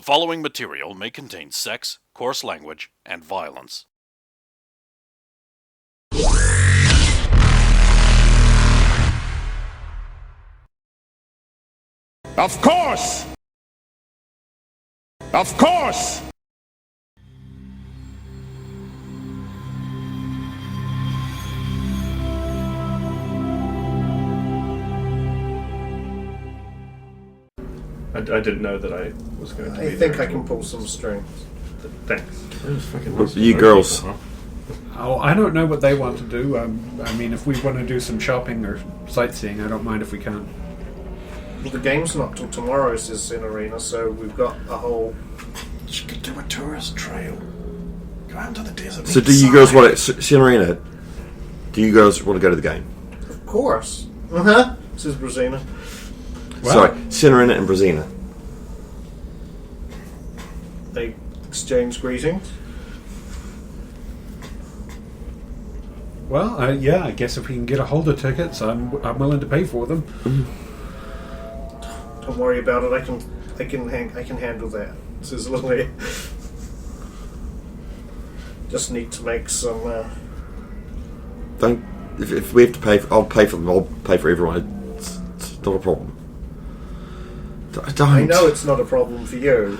following material may contain sex, coarse language, and violence. Of course! Of course! I didn't know that I was going to be I think I can pull some strings. Thanks. You girls. Oh, I don't know what they want to do. I mean, if we want to do some shopping or sightseeing, I don't mind if we can. Well, the game's not till tomorrow, says in Arena, so we've got a whole... You could do a tourist trail. Go out to the desert. So do you girls want to... Cinerina, do you girls want to go to the game? Of course. Uh-huh, says Brazina. Sorry, Cinerina and Brazina. They exchange greetings. Well, yeah, I guess if we can get a hold of tickets, I'm willing to pay for them. Don't worry about it. I can handle that, says Lily. Just need to make some. Don't. If we have to pay, I'll pay for them. I'll pay for everyone. It's not a problem. Don't. I know it's not a problem for you.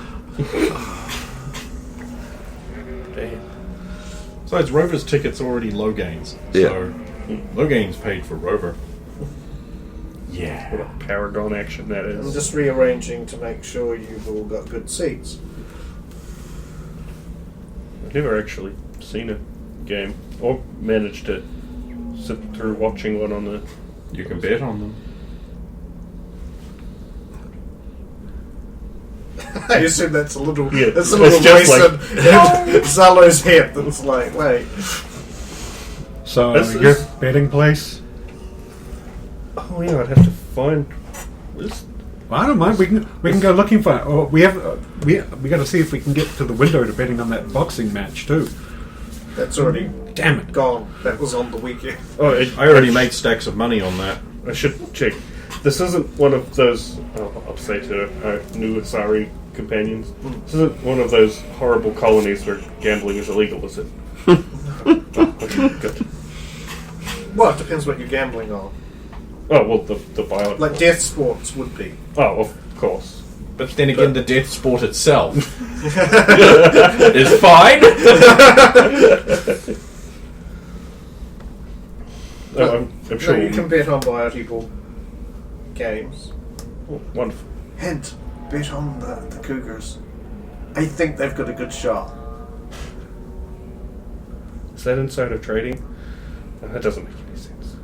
Damn. Besides, Rover's ticket's already Logain's. Yeah. So, Logain's paid for Rover. Yeah. What a Paragon action that I'm is. just rearranging to make sure you've all got good seats. I've never actually seen a game or managed to sit through watching one on the... You can bet on them. I assume that's a little, Yeah, that's a little it's just voice in Zalo's head that's like, wait. So, Your betting place? Oh yeah, I'd have to find... This. Well, I don't mind. We can go looking for it. Oh, we got to see if we can get to the window to betting on that boxing match too. That's already Damn it! gone. That was on the weekend. Oh, I already made stacks of money on that. I should check. This isn't one of those... I'll say to our new Asari companions. This isn't one of those horrible colonies where gambling is illegal, is it? Oh, okay, good. Well, it depends what you're gambling on. Oh, well, the violent... Like death sports would be. Oh, of course. But then again, the death sport itself is fine. I'm sure... No, you can bet on biotable games. Oh, wonderful. Hint, bet on the Cougars. I think they've got a good shot. Is that insider trading? That doesn't make any sense.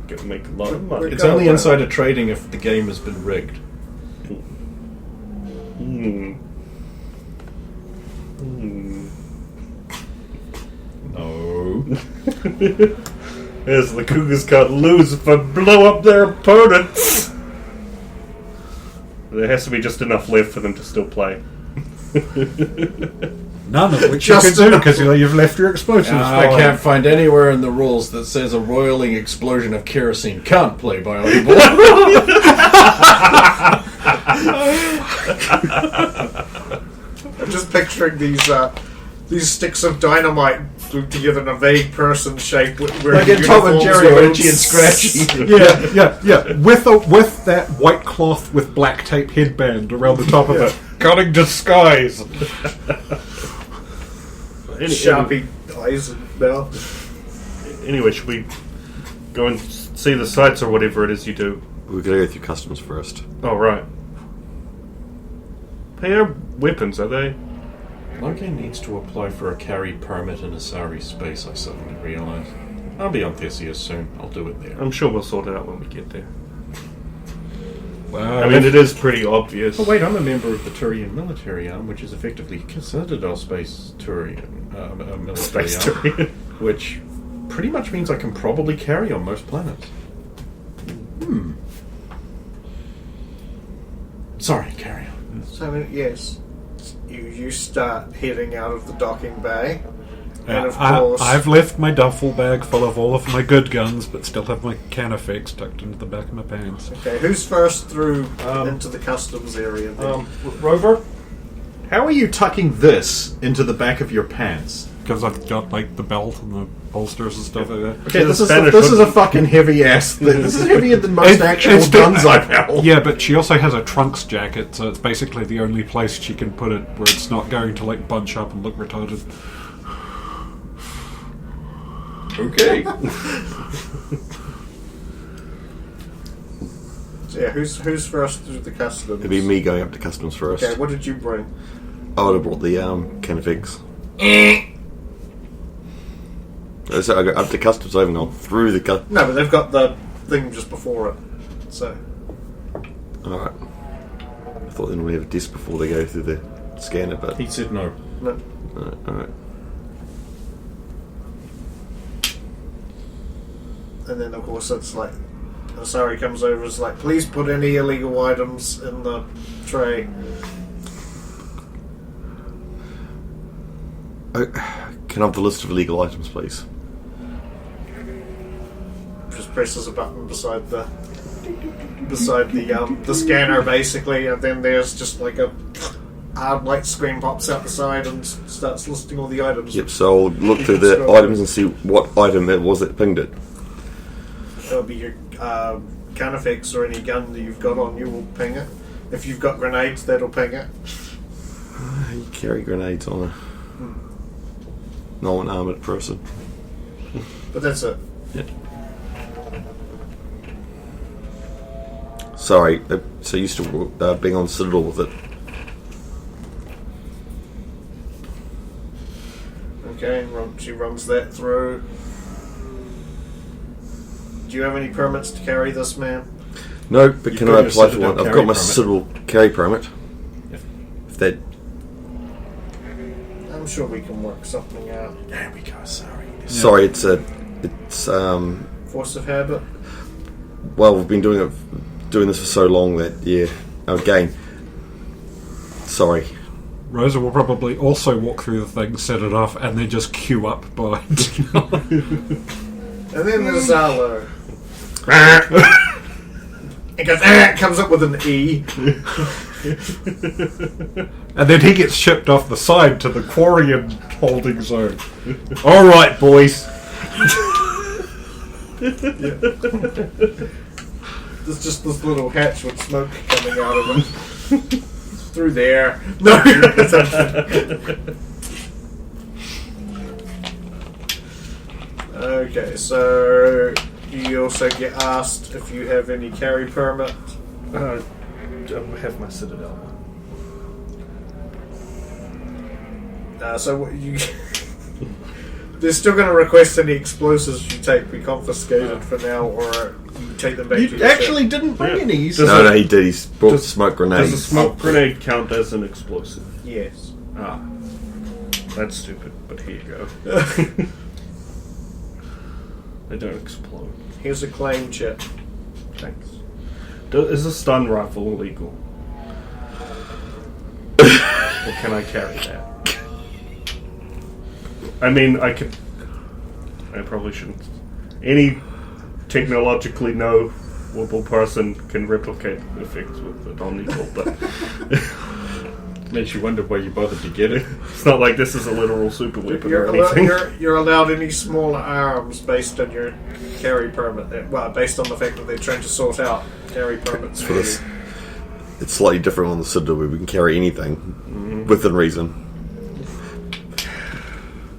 Gonna make a lot of money. It's only insider trading if the game has been rigged. No. Yes, the Cougars can't lose if I blow up their opponents. There has to be just enough left for them to still play. None of which you can do because you've left your explosives. I can't find anywhere in the rules that says a roiling explosion of kerosene can't play biotable. I'm just picturing these sticks of dynamite glued together in a vague person shape. Like in Tom and Jerry, Itchy and Scratchy. Yeah. With that white cloth with black tape headband around the top of it. Cunning disguise. Sharpie eyes and mouth. Anyway, should we go and see the sights or whatever it is you do? We've got to go through customs first. Oh, right. Hey, our weapons, are they? Logan needs to apply for a carry permit in Asari space, I suddenly realise. I'll be on Theseus soon. I'll do it there. I'm sure we'll sort it out when we get there. Well, I mean, it is pretty obvious. Oh wait, I'm a member of the Turian military arm, which is effectively considered our space Turian military Space arm, Turian. which pretty much means I can probably carry on most planets. Sorry, carry on. So yes, you start heading out of the docking bay. And of course, I've left my duffel bag full of all of my good guns, but still have my Canifex tucked into the back of my pants. okay, who's first through into the customs area? Then? Rover, how are you tucking this into the back of your pants? Because I've got like the belt and the holsters and stuff like that. Okay, this Spanish is a would- fucking heavy ass thing. This is heavier than most actual It's guns I've held. Yeah, but she also has a trunks jacket, so it's basically the only place she can put it where it's not going to like bunch up and look retarded. Okay. So yeah, who's first through the customs? It'd be me going up to customs first. Okay, what did you bring? I would have brought the can of eggs. So I go up to customs. I haven't gone through the No, but they've got the thing just before it. So All right. I thought they normally have a disc before they go through the scanner, but He said no. no. all right. And then of course it's like Asari comes over. It's like, please put any illegal items in the tray. Can I have the list of illegal items, please? Just presses a button beside the scanner basically, and then there's just like a light screen pops out the side and starts listing all the items. Yep. So I'll look through the Scroll. items and see what item it was that pinged it. That'll be your Canifex or any gun that you've got on you will ping it. If you've got grenades, that'll ping it. You carry grenades on a non-armored person. But that's it. Yeah. Sorry. So you still being on Citadel with it? Okay, she runs that through. Do you have any permits to carry this, man? No, but You've can got I your apply for Citadel one? I've carry got my permit. Citadel carry permit. If- If that I'm sure we can work something out. There we go. Sorry. Sorry, it's Force of habit. well, we've been doing this for so long that again. Sorry. Rosa will probably also walk through the thing, set it off, and then just queue up behind. And then there's Zalo. It goes, comes up with an E. And then he gets shipped off the side to the Quarian holding zone. All right, boys. There's just this little hatch with smoke coming out of it. Through there. No. Okay, so you also get asked if you have any carry permit. I have my Citadel one. So what you... They're still going to request any explosives you take be confiscated for now, or you take them back to You your actually ship. didn't bring Yeah. any. Does No, it- he did. He brought does- smoke Does a grenades. smoke grenade count as an explosive? Yes. Ah. That's stupid, but here you go. They don't explode. Here's a claim chip. Thanks. Is a stun rifle illegal? Or can I carry that? I mean, I probably shouldn't. Any technologically knowable person can replicate the effects with the non-lethal, but Makes you wonder why you bothered to get it. it's not like this is a literal super weapon You're, or anything. you're allowed any smaller arms based on your carry permit. Well, based on the fact that they're trying to sort out carry permits for you. this. It's slightly different on the Citadel where we can carry anything within reason.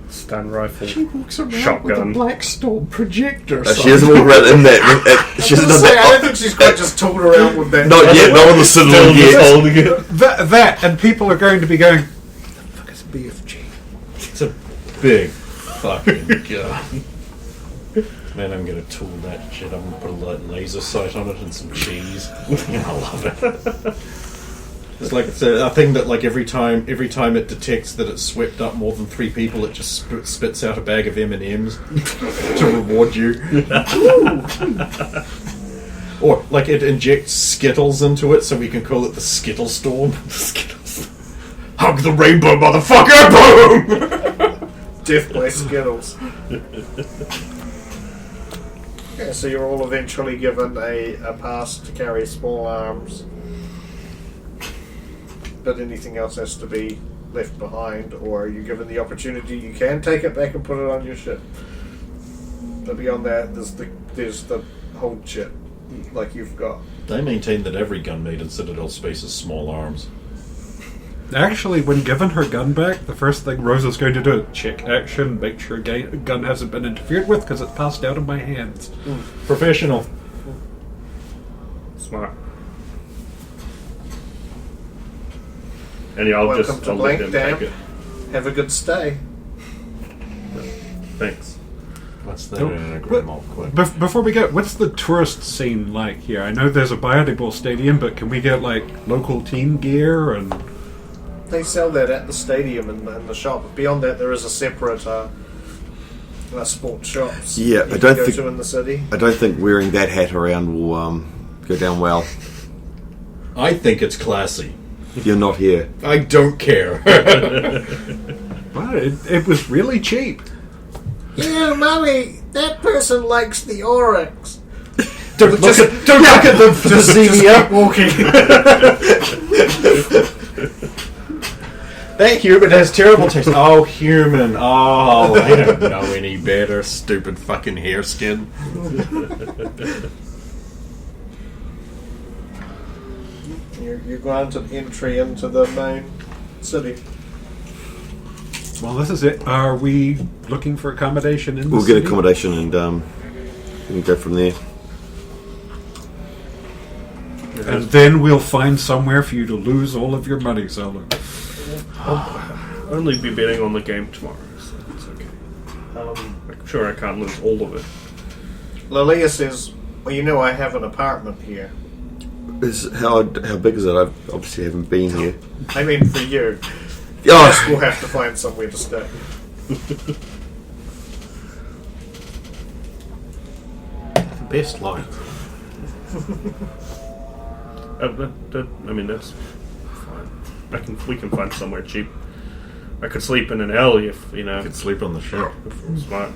Stun rifle. She walks around Shotgun. with a black storm projector. She hasn't walked around in that. She hasn't done I don't that. think she's quite just tooled around with that. Not yet. Not on the Citadel yet. Holding it. That, and people are going to be going, the fuck is BFG? It's a big fucking gun. Man, I'm gonna tool that shit. I'm gonna put a laser sight on it and some cheese. I love it. It's like it's a thing that, like, every time it detects that it's swept up more than 3 people, it just spits out a bag of M&Ms to reward you. Or like it injects Skittles into it, so we can call it the Skittle Storm. Skittles. Hug the rainbow, motherfucker! Boom! Death by Skittles. Yeah, so you're all eventually given a pass to carry small arms. But anything else has to be left behind, or are you given the opportunity you can take it back and put it on your ship? But beyond that, there's the hold ship, like you've got. They maintain that every gun made in Citadel space is small arms. Actually, when given her gun back, the first thing Rosa's going to do is check action, make sure gun hasn't been interfered with because it's passed out of my hands. Professional. Smart. And yeah, I'll Welcome to let Blank them Dam. take it. Have a good stay. Thanks. What's that Oh, anagram all quick? Before we go, what's the tourist scene like here? I know there's a biodegradable stadium, but can we get like local team gear and? They sell that at the stadium and in the shop. Beyond that, there is a separate sports shops. Yeah, you I can don't go think- to in the city. I don't think wearing that hat around will go down well. I think it's classy. You're not here. I don't care. Well, it was really cheap. Yeah, Mummy, that person likes the Oryx. Don't look at them to see me up. Walking. That human has terrible taste. Oh, human. Oh, I don't know any better. Stupid fucking hair skin. You're going to entry into the main city. Well, this is it. Are we looking for accommodation in the We'll city? get accommodation and we can go from there. And then we'll find somewhere for you to lose all of your money, Solo. I'll only be betting on the game tomorrow, so it's okay. I'm sure I can't lose all of it. Lilia says, well, you know I have an apartment here. How big is it? I obviously haven't been here. I mean for you. Oh, Yes, we'll have to find somewhere to stay. Best line. I mean, that's fine. We can find somewhere cheap. I could sleep in an alley if, you know, You could sleep on the ship. if I'm smart.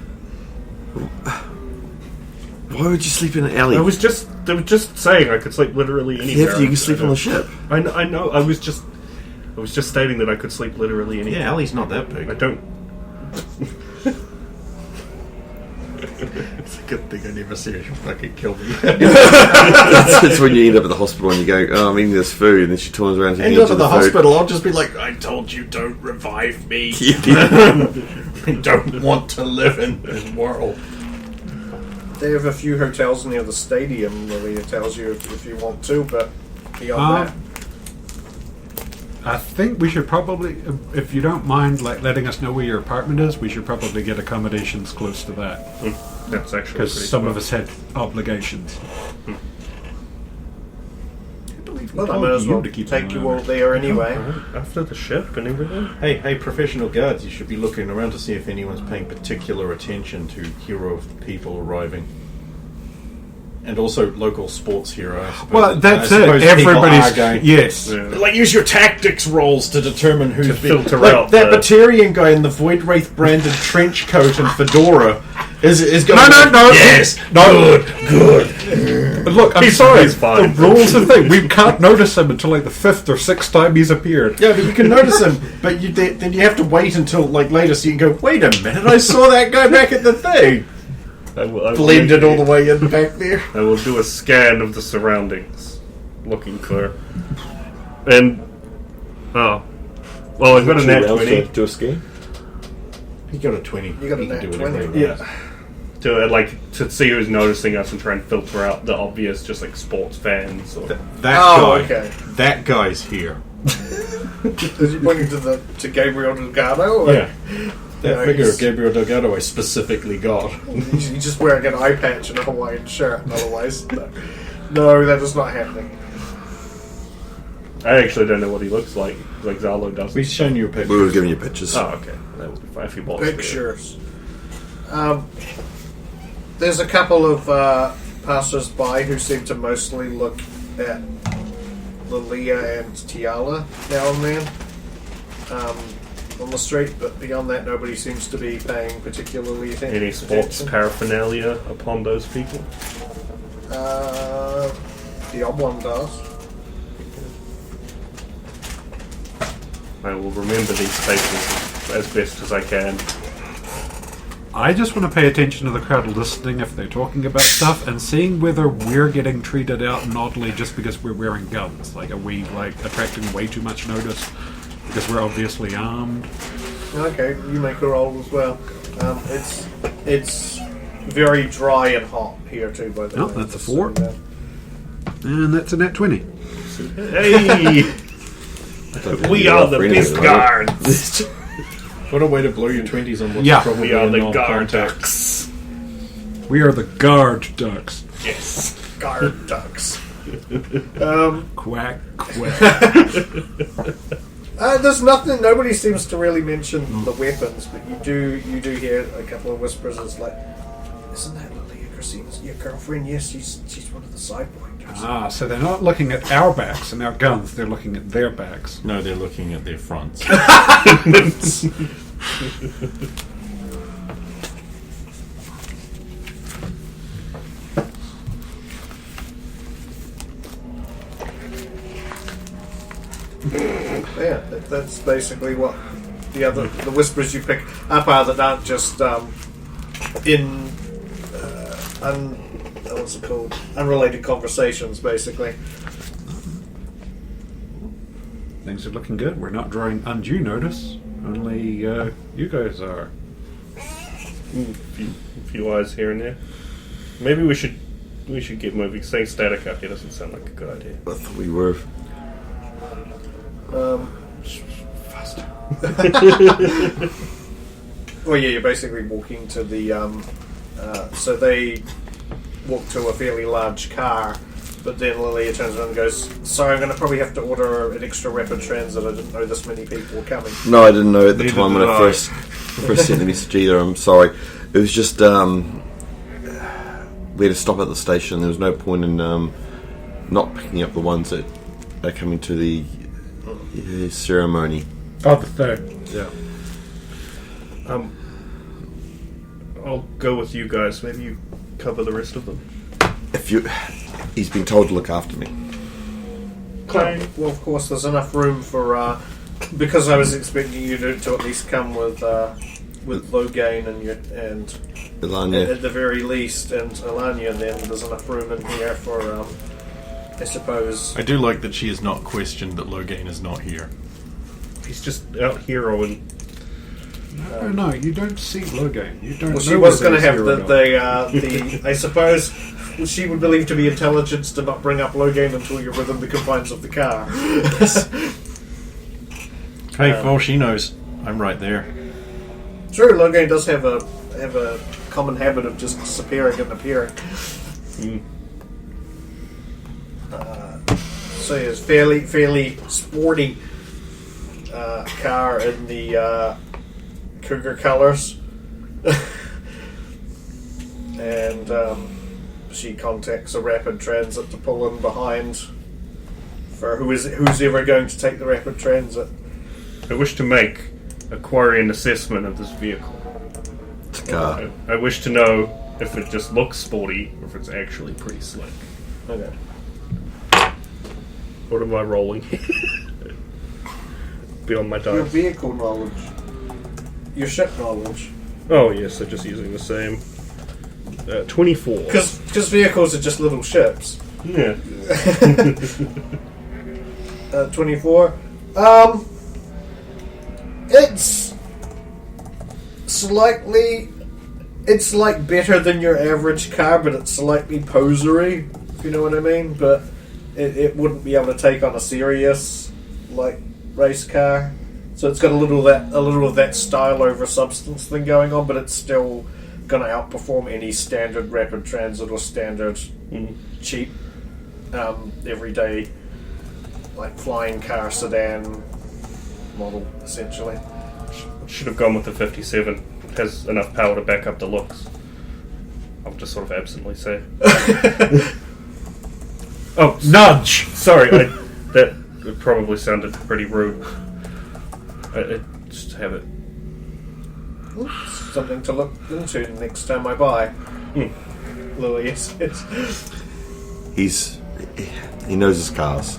why would you sleep in an alley? They were just saying I could sleep literally anywhere. Yeah, you can sleep on the ship. I know. I was just stating that I could sleep literally anywhere. Yeah, Alley's not that big. I don't. It's a good thing I never see her fucking kill me. That's when you end up at the hospital and you go, oh, I'm eating this food, and then she turns around to End the up at the food. hospital, I'll just be like, I told you don't revive me. Yeah. I don't want to live in this world. They have a few hotels near the stadium, Lilia tells you if you want to, but beyond that. I think we should probably, if you don't mind, like letting us know where your apartment is, we should probably get accommodations close to that That's actually because pretty some smart. of us had obligations. Well, I might as well take you all there anyway. After the ship and everything. Hey, professional guards, you should be looking around to see if anyone's paying particular attention to hero people arriving. And also local sports hero. I suppose. Well, that's I suppose it. people are Everybody's going. yes. Yeah. Like, use your tactics rolls to determine who's filter like, out that the- Batarian guy in the Void Wraith branded trench coat and fedora is going. No. Yes, No. good. But look, I'm He's sorry. always fine. The rules are the thing. We can't notice him until like the 5th or 6th time he's appeared. Yeah, but you can notice him. But then you have to wait until like later, so you can go. Wait a minute, I saw that guy back at the thing. I will Blended all the way in back there. I will do a scan of the surroundings, looking for. And well, I've got a nat 20 Do a scheme? You got a 20. You got a can nat do whatever 20. he wants. to see who's noticing us and try and filter out the obvious, just like sports fans. Or, That Oh, guy. okay. That guy's here. Is he pointing to Gabriel Delgado? Or? Yeah. That Yeah, figure he's- of Gabriel Delgado I specifically got. He's just wearing an eye patch and a Hawaiian shirt. Otherwise, no, that is not happening. I actually don't know what he looks like Zalo does. We've shown you a picture. We were giving you pictures. Oh, okay. That would be fine if he bought Pictures. There's a couple of passers-by who seem to mostly look at Lilia and Tiala now and then. on the street, but beyond that, nobody seems to be paying particularly attention. Any sports paraphernalia upon those people? The odd one does. I will remember these faces as best as I can. I just want to pay attention to the crowd listening if they're talking about stuff and seeing whether we're getting treated out oddly just because we're wearing guns. Like, are we attracting way too much notice because we're obviously armed? Okay, you make a roll as well. It's very dry and hot here too, by the Oh, way. that's a 4. And that's a nat 20. Hey! We are the best guards! What a way to blow your 20s on what's Yeah. probably We are a the guard non-contact. ducks. We are the guard ducks. Yes. Guard ducks. Quack, quack. There's nothing. Nobody seems to really mention the weapons, but you do hear a couple of whispers. It's like, isn't that Lilia Christina's your girlfriend? Yes, she's one of the Sidewinders. So they're not looking at our backs and our guns, they're looking at their backs. No, they're looking at their fronts. Yeah, that's basically what the whispers you pick up are that aren't just what's it called? Unrelated conversations, basically. Things are looking good. We're not drawing undue notice. Only you guys are. A few eyes here and there. Maybe we should get moving. Staying static up here doesn't sound like a good idea. I thought we were. Faster. Well, yeah, you're basically walking to the. So they walk to a fairly large car, but then Lilia turns around and goes, "Sorry, I'm going to probably have to order an extra rapid transit. I didn't know this many people were coming." No, I didn't know at the Neither time when did I I. first sent the message either. I'm sorry. It was just we had to stop at the station. There was no point in not picking up the ones that are coming to the ceremony. Oh, the third. Yeah. I'll go with you guys. Maybe you cover the rest of them. He's been told to look after me. Well, of course, there's enough room for because I was expecting you to at least come with Logain and Ilanya. at the very least, and Alanya. Then there's enough room in here for I suppose. I do like that she has not questioned that Logain is not here. He's just out heroing. No, you don't see Logain. You don't. Well, she know was whether going to he's have here or not. the I suppose she would believe to be intelligence to not bring up Logain until you're within the confines of the car. Hey, for all she knows, I'm right there. True, Logain does have a common habit of just disappearing and appearing. So it's fairly sporty car in the cougar colors, and she contacts a rapid transit to pull in behind for who's ever going to take the rapid transit. I wish to make a query and assessment of this vehicle. It's a car. I wish to know if it just looks sporty or if it's actually pretty slick. Okay. What am I rolling? Beyond my Your dice. vehicle knowledge, your ship knowledge, Oh yes, I'm just using the same. 24. because vehicles are just little ships. Yeah. 24. It's slightly. It's like better than your average car, but it's slightly posery, if you know what I mean. But it wouldn't be able to take on a serious race car. So it's got a little of that style over substance thing going on, but it's still going to outperform any standard rapid transit or standard cheap everyday flying car sedan model, essentially. Should have gone with the 57. It has enough power to back up the looks. I'll just sort of absently say. Oh, Nudge! sorry. That probably sounded pretty rude. just have it. Something to look into next time I buy. Lily is. He knows his cars.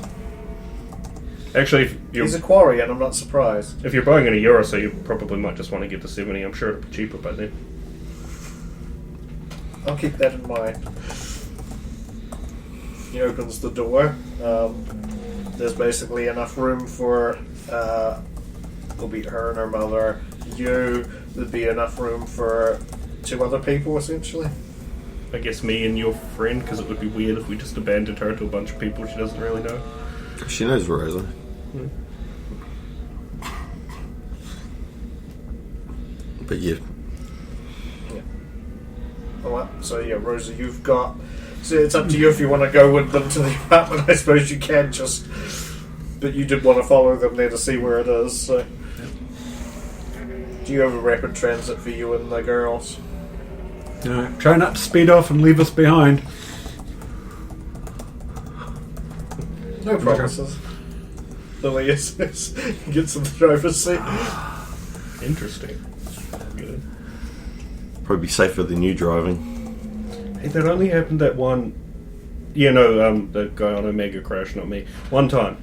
Actually, if He's a you're, quarry, and I'm not surprised. if you're buying in a euro, so you probably might just want to get the 70. I'm sure it'll be cheaper by then. I'll keep that in mind. He opens the door. There's basically enough room for it'll be her and her mother. There'd be enough room for 2 other people, essentially. I guess me and your friend, because it would be weird if we just abandoned her to a bunch of people she doesn't really know. She knows Rosa. But yeah. Alright, so yeah, Rosa, you've got... So it's up to you if you want to go with them to the apartment. I suppose you can just... But you did want to follow them there to see where it is, so... Do you have a rapid transit for you and the girls? Try not to speed off and leave us behind. No promises. Lily gets in the driver's seat. Interesting. Good. Probably be safer than you driving. Hey, that only happened that one... Yeah, no, the guy on Omega crashed, not me. One time.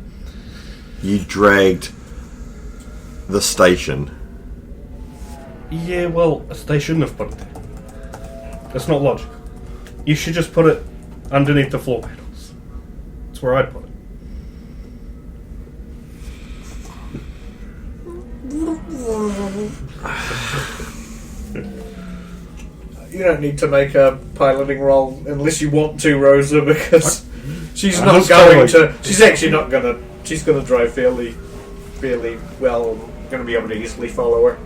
You dragged the station. Yeah, well, they shouldn't have put it there. That's not logical. You should just put it underneath the floor panels. That's where I'd put it. You don't need to make a piloting roll unless you want to, Rosa, because she's not going to. She's actually not going to. She's going to drive fairly well and going to be able to easily follow her.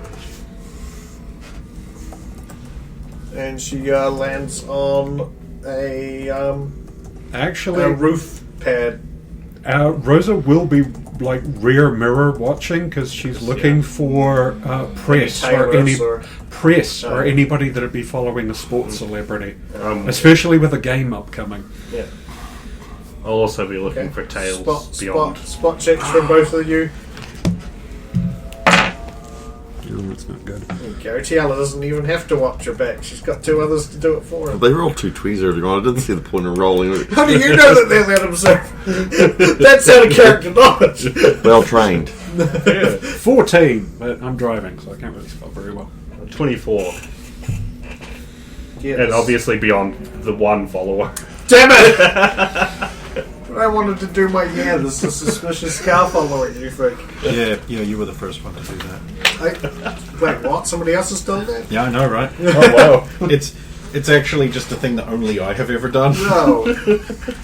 And she lands on a roof pad. Rosa will be like rear mirror watching because she's looking for press or anybody that'd be following a sports celebrity, especially with a game upcoming. Yeah. I'll also be looking for tails beyond. Spot checks from both of you. No, that's not good. Gautiella doesn't even have to watch her back. She's got 2 others to do it for her. They rolled 2 tweezers earlier on. I didn't see the point of rolling. How do you know that they let him serve? That's out of character knowledge. Well trained. 14, but I'm driving, so I can't really spell very well. 24. Yes. And obviously beyond the 1 follower. Damn it! I wanted to do my there's a suspicious cow following you think. Yeah, you were the first one to do that. Wait, what? Somebody else has done that? Yeah, I know, right? Oh, wow. It's actually just a thing that only I have ever done. No.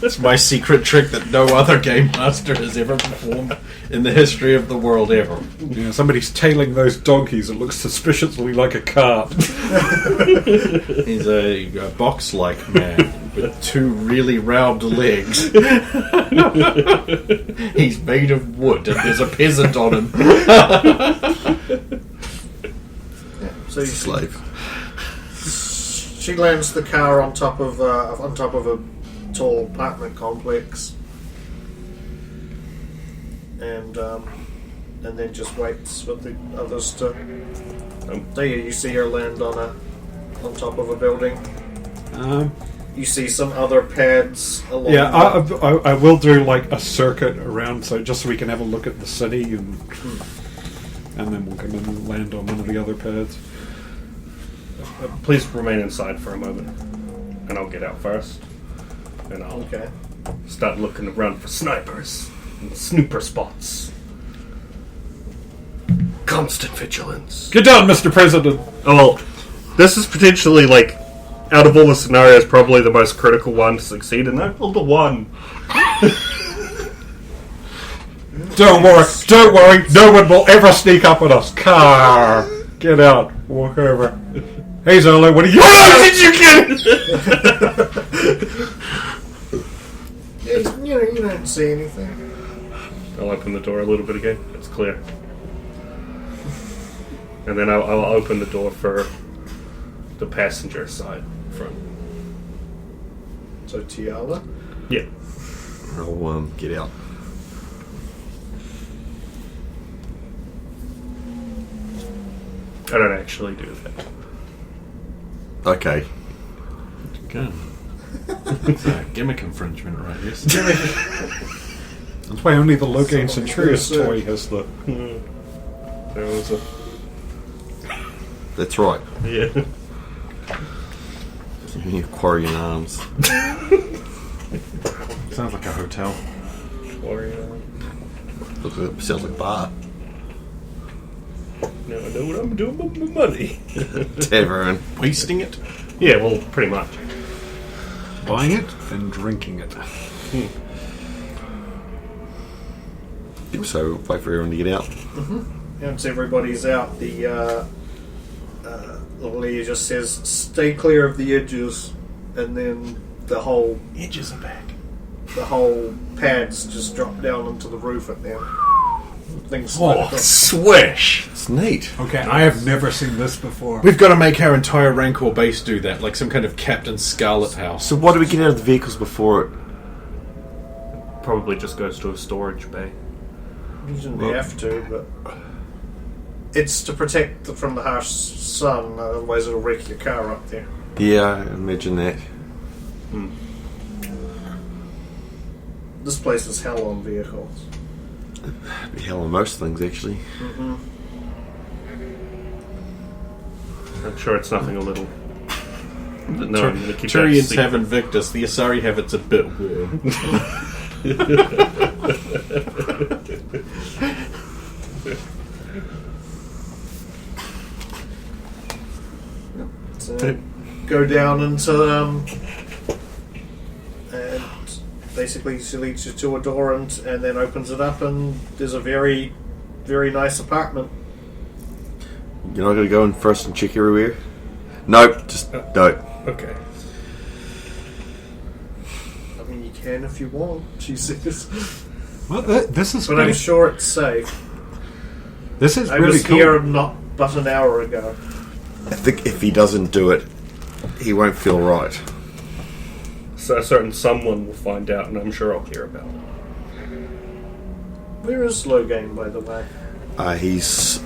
It's my secret trick that no other game master has ever performed in the history of the world ever. Yeah, somebody's tailing those donkeys. It looks suspiciously like a cart. He's a box-like man with 2 really round legs. He's made of wood and there's a peasant on him. So you Slave. She lands the car on top of a tall apartment complex, and then just waits for the others to. There you see her land on top of a building. You see some other pads along. Yeah, I will do like a circuit around, so just so we can have a look at the city, and then we'll come in and land on one of the other pads. Please remain inside for a moment. And I'll get out first. And I'll start looking around for snipers and snooper spots. Constant vigilance. Get down, Mr. President! Oh, well, this is potentially, like, out of all the scenarios, probably the most critical one to succeed, and I pulled a 1. Don't worry, no one will ever sneak up on us. Car! Get out, walk over. Hey Zolo, what are you Did you get You don't see anything. I'll open the door a little bit again. It's clear. And then I'll open the door for the passenger side front. So Tiala? Yeah. I'll get out. I don't actually do that. Okay. Good. It's a gimmick infringement, right? Yes. That's why only the Loghain Centurious toy has the. There was a That's right. yeah. You quarry in arms. Sounds like a hotel. Warrior. Sounds like bar. Now I know what I'm doing with my money. Tavern. Wasting it? Yeah, well, pretty much. Buying it and drinking it. So, wait for everyone to get out. Once everybody's out, the little lady just says, "Stay clear of the edges," and then the whole Edges are back. pads just drop down into the roof at them. Things Oh, swish! It's neat. Okay, I have never seen this before. We've got to make our entire Rancor base do that, like some kind of Captain Scarlet house. So, what do we get out of the vehicles before it? Probably just goes to a storage bay. You shouldn't have to, but it's to protect from the harsh sun. Otherwise, it'll wreck your car up there. Yeah, I imagine that. This place is hell on vehicles. Be hell on most things, actually. I'm sure it's nothing a little. No, I'm going to keep that Turians secret. have Invictus, the Asari have it's a bit warm. So go down into and basically she leads you to a door and then opens it up, and there's a very, very nice apartment. You're not going to go in first and check everywhere? Nope, just no. Okay. I mean, you can if you want, she says, Well, this is but pretty, I'm sure it's safe. this is I really was cool. here not but an hour ago. I think if he doesn't do it, he won't feel right. So a certain someone will find out, and I'm sure I'll hear about it. Where is Loghain, by the way? He's...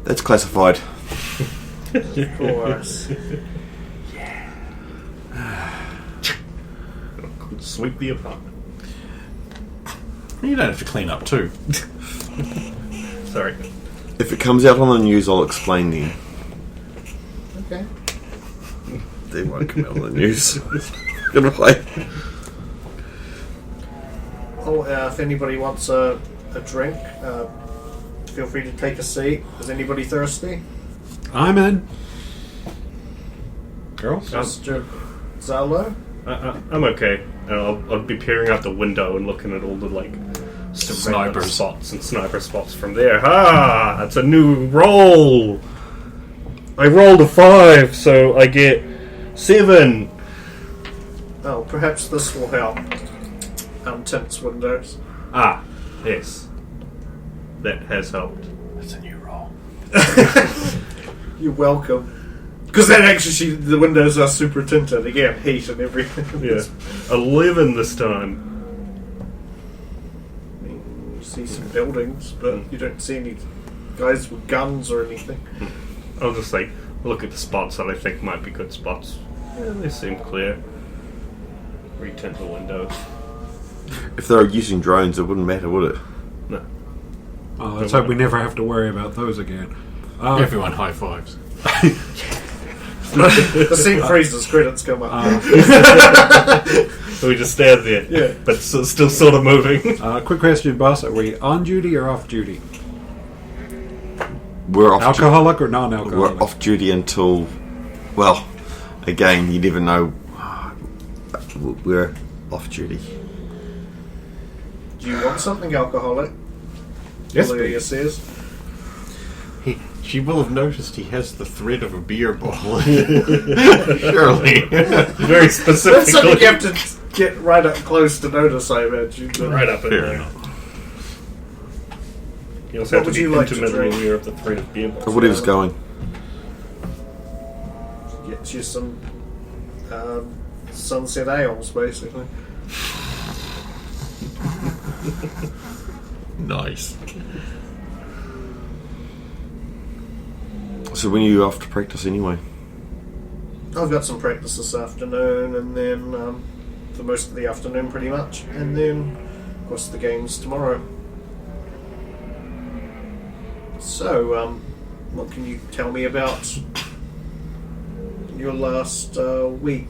That's classified. Of course. Sweep the apartment. You don't have to clean up too. Sorry. If it comes out on the news, I'll explain then. Okay. They won't come out on the news. Goodbye. Oh, if anybody wants a drink, feel free to take a seat. Is anybody thirsty? I'm in. Girls? Mr. Zalo? I'm okay. I'll be peering out the window and looking at all the sniper Snipers. spots and sniper spots from there. Ha! That's a new roll. I rolled a 5, so I get 7. Oh, perhaps this will help. Tints windows. Ah, yes, that has helped. That's a new roll. You're welcome. Because then actually the windows are super tinted. Again, heat and everything. Yeah, 11 this time. You see some buildings, but you don't see any guys with guns or anything. I'll just look at the spots that I think might be good spots. Yeah, they seem clear. Retint the windows. If they were using drones, it wouldn't matter, would it? No. Oh, let's hope we never have to worry about those again. Everyone high fives. The scene freezes, credits come up. So we just stand there. Yeah. But still sort of moving. Quick question, boss. Are we on duty or off duty? We're off. Alcoholic or We're non-alcoholic? off duty until, well, again, you never know. We're off duty. Do you want something alcoholic? Yes, Lydia please. says. She will have noticed he has the thread of a beer bottle. Surely. Very That's something specifically. you have to get right up close to notice, I imagine. Right up in Fair there. enough. You also What have to would be you like to intimately drink? aware of the threat of beer bottles. Whatever's going. Get you some sunset ales, basically. Nice. So when are you off to practice anyway? I've got some practice this afternoon, and then for most of the afternoon, pretty much, and then of course the games tomorrow. So, what can you tell me about your last week?